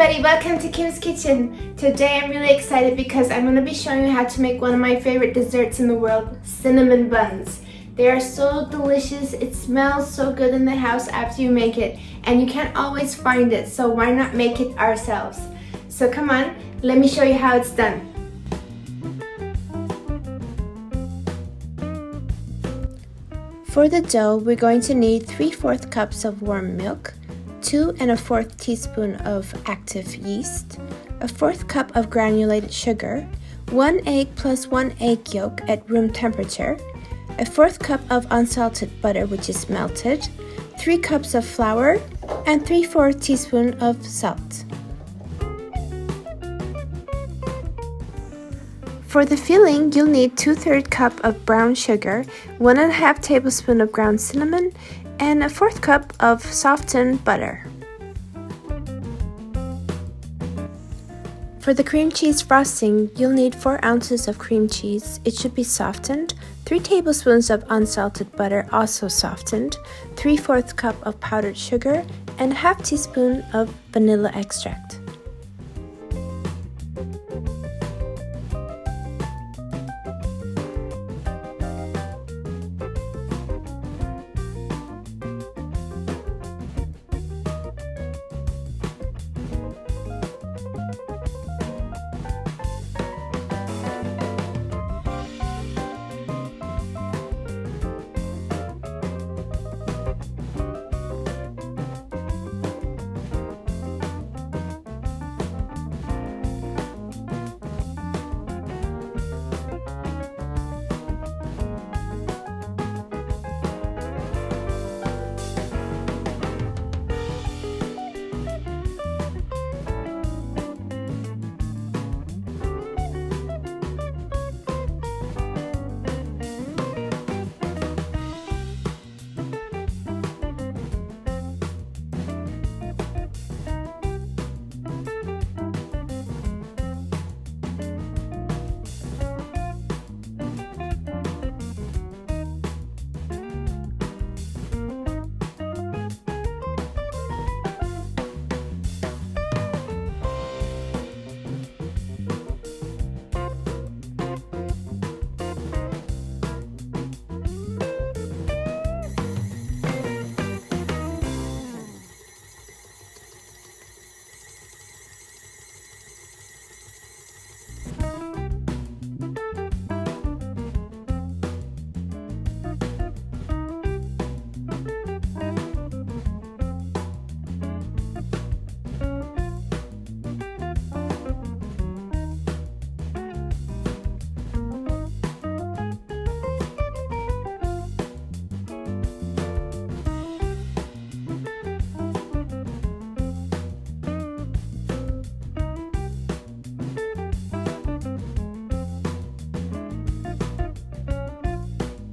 everybody, welcome to Kim's Kitchen. Today I'm really excited because I'm going to be showing you how to make one of my favorite desserts in the world, cinnamon buns. They are so delicious, it smells so good in the house after you make it, and you can't always find it, so why not make it ourselves? So come on, let me show you how it's done. For the dough, we're going to need 3/4 cups of warm milk, 2 1/4 teaspoon of active yeast, 1/4 cup of granulated sugar, 1 egg plus 1 egg yolk at room temperature, 1/4 cup of unsalted butter which is melted, 3 cups of flour, and 3/4 teaspoon of salt. For the filling, you'll need 2/3 cup of brown sugar, 1 1/2 tablespoon of ground cinnamon, and 1/4 cup of softened butter. For the cream cheese frosting, you'll need 4 ounces of cream cheese. It should be softened, 3 tablespoons of unsalted butter, also softened, 3/4 cup of powdered sugar, and 1/2 teaspoon of vanilla extract.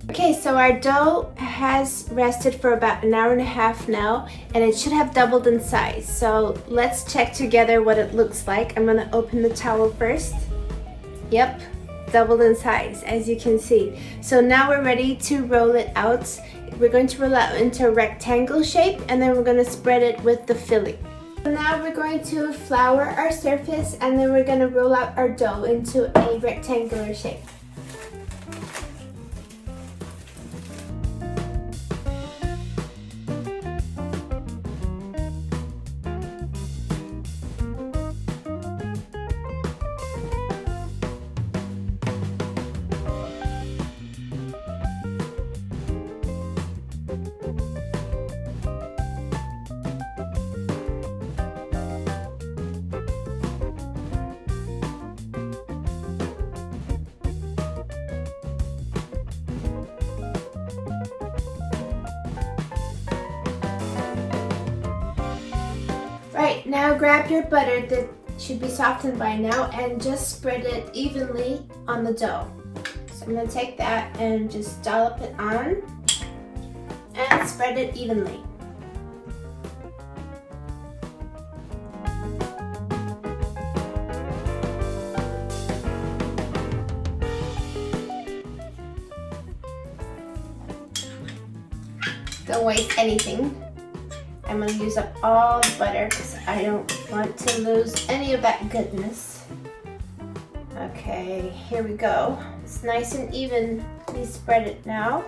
Okay, so our dough has rested for about 1.5 hours now, and it should have doubled in size. So let's check together what it looks like. I'm gonna open the towel first. Yep, doubled in size, as you can see. So now we're ready to roll it out. We're going to roll it out into a rectangle shape, and then we're gonna spread it with the filling. So now we're going to flour our surface, and then we're gonna roll out our dough into a rectangular shape. Right, now grab your butter that should be softened by now and just spread it evenly on the dough. So I'm going to take that and just dollop it on and spread it evenly. Don't waste anything. I'm going to use up all the butter because I don't want to lose any of that goodness. Okay, here we go. It's nice and evenly spread it now.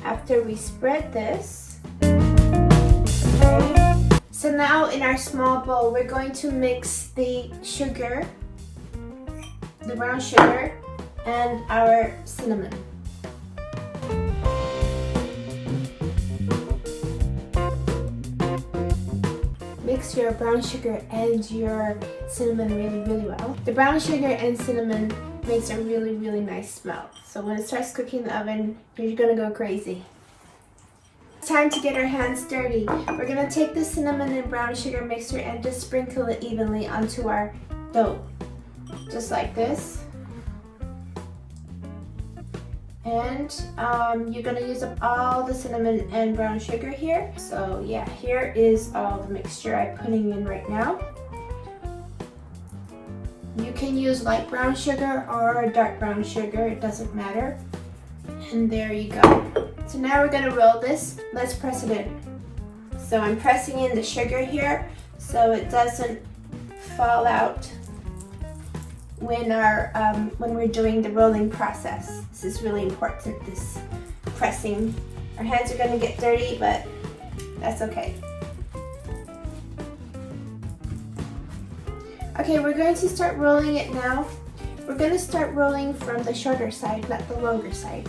After we spread this, okay. So now in our small bowl, we're going to mix the sugar, the brown sugar, and our cinnamon. Mix your brown sugar and your cinnamon really well. The brown sugar and cinnamon makes a really nice smell. So when it starts cooking in the oven, you're gonna go crazy. It's time to get our hands dirty. We're gonna take the cinnamon and brown sugar mixture and just sprinkle it evenly onto our dough. Just like this. And you're gonna use up all the cinnamon and brown sugar here. So yeah, here is all the mixture I'm putting in right now. You can use light brown sugar or dark brown sugar, it doesn't matter. And there you go. So now we're gonna roll this. Let's press it in. So I'm pressing in the sugar here so it doesn't fall out when we're doing the rolling process. This is really important, this pressing. Our hands are gonna get dirty, but that's okay. Okay, we're going to start rolling it now. We're gonna start rolling from the shorter side, not the longer side.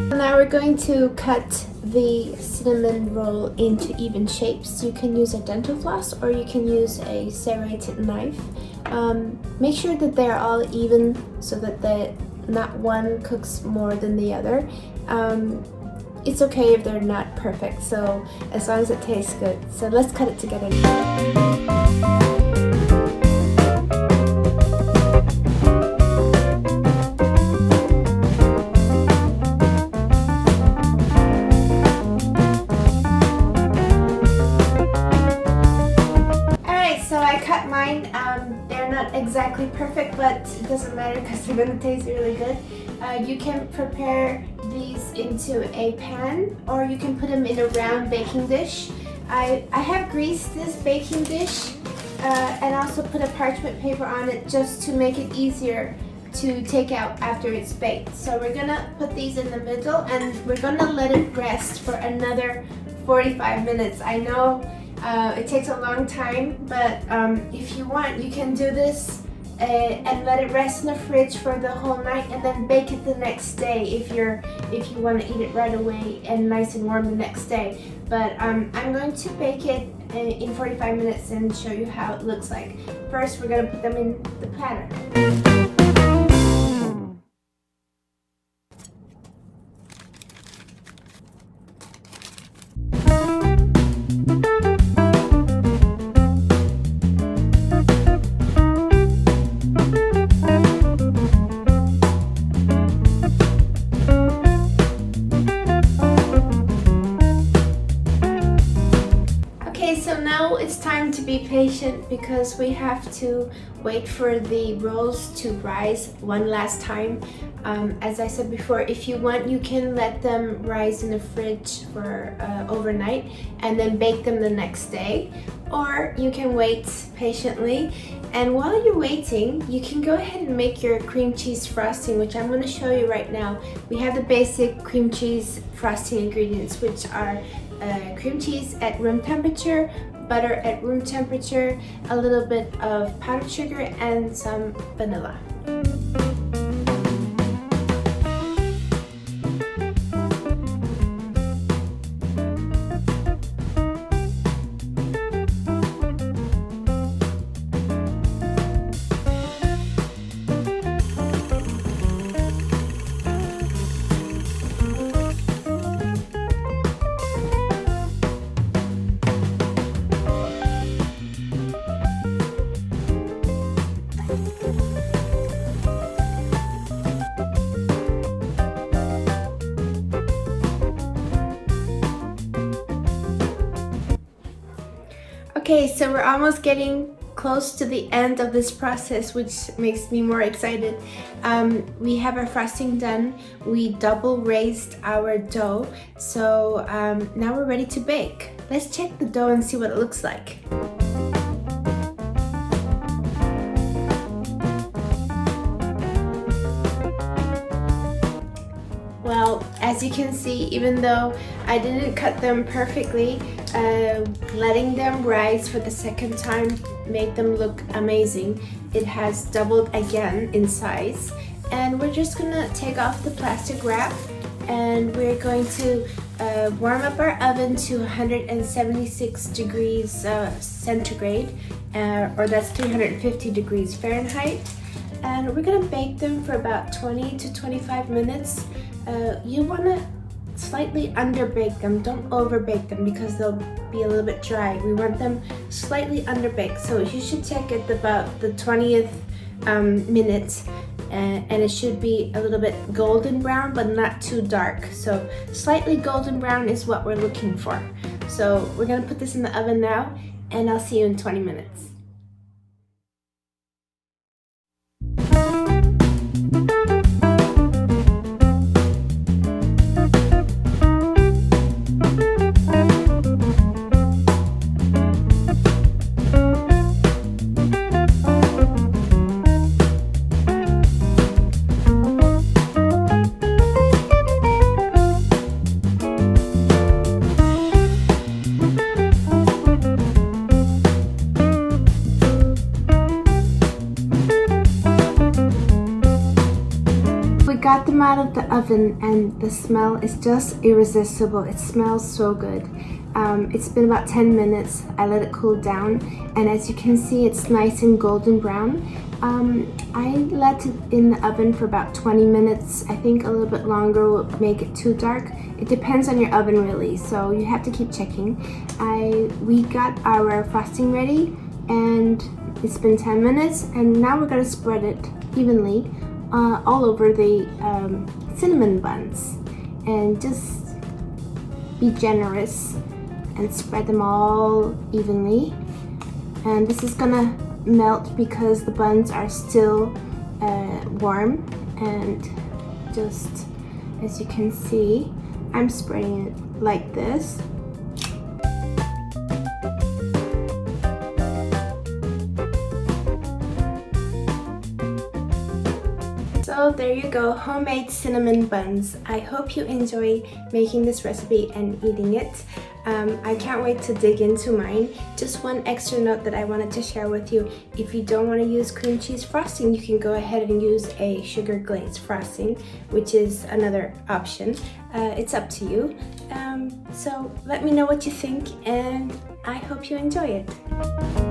Now we're going to cut the cinnamon roll into even shapes. You can use a dental floss or you can use a serrated knife. Make sure that they're all even so that not one cooks more than the other. It's okay if they're not perfect, so as long as it tastes good. So let's cut it together. They're not exactly perfect, but it doesn't matter because they're going to taste really good. You can prepare these into a pan or you can put them in a round baking dish. I have greased this baking dish and also put a parchment paper on it just to make it easier to take out after it's baked. So we're going to put these in the middle and we're going to let it rest for another 45 minutes. I know it takes a long time, but if you want, you can do this and let it rest in the fridge for the whole night and then bake it the next day if you want to eat it right away and nice and warm the next day. But I'm going to bake it in 45 minutes and show you how it looks like. First, we're going to put them in the planner. So now it's time to be patient because we have to wait for the rolls to rise one last time. As I said before, if you want, you can let them rise in the fridge for overnight and then bake them the next day, or you can wait patiently. And while you're waiting, you can go ahead and make your cream cheese frosting, which I'm going to show you right now. We have the basic cream cheese frosting ingredients, which are cream cheese at room temperature, butter at room temperature, a little bit of powdered sugar, and some vanilla. Okay, so we're almost getting close to the end of this process, which makes me more excited. We have our frosting done. We double raised our dough, so now we're ready to bake. Let's check the dough and see what it looks like. Well, as you can see, even though I didn't cut them perfectly, letting them rise for the second time made them look amazing. It has doubled again in size. And we're just gonna take off the plastic wrap and we're going to warm up our oven to 176 degrees centigrade, or that's 350 degrees Fahrenheit. And we're gonna bake them for about 20 to 25 minutes. You wanna slightly underbake them, don't overbake them because they'll be a little bit dry. We want them slightly underbaked, so you should check at about the 20th minute, and it should be a little bit golden brown but not too dark. So slightly golden brown is what we're looking for. So we're gonna put this in the oven now, and I'll see you in 20 minutes. Got them out of the oven and the smell is just irresistible. It smells so good. It's been about 10 minutes. I let it cool down, and as you can see, it's nice and golden brown. I let it in the oven for about 20 minutes. I think a little bit longer will make it too dark. It depends on your oven really, so you have to keep checking. We got our frosting ready and it's been 10 minutes, and now we're gonna spread it evenly all over the cinnamon buns, and just be generous and spread them all evenly. And this is gonna melt because the buns are still warm, and just as you can see, I'm spreading it like this. So there you go, homemade cinnamon buns. I hope you enjoy making this recipe and eating it. I can't wait to dig into mine. Just one extra note that I wanted to share with you. If you don't want to use cream cheese frosting, you can go ahead and use a sugar glaze frosting, which is another option. It's up to you. So let me know what you think, and I hope you enjoy it.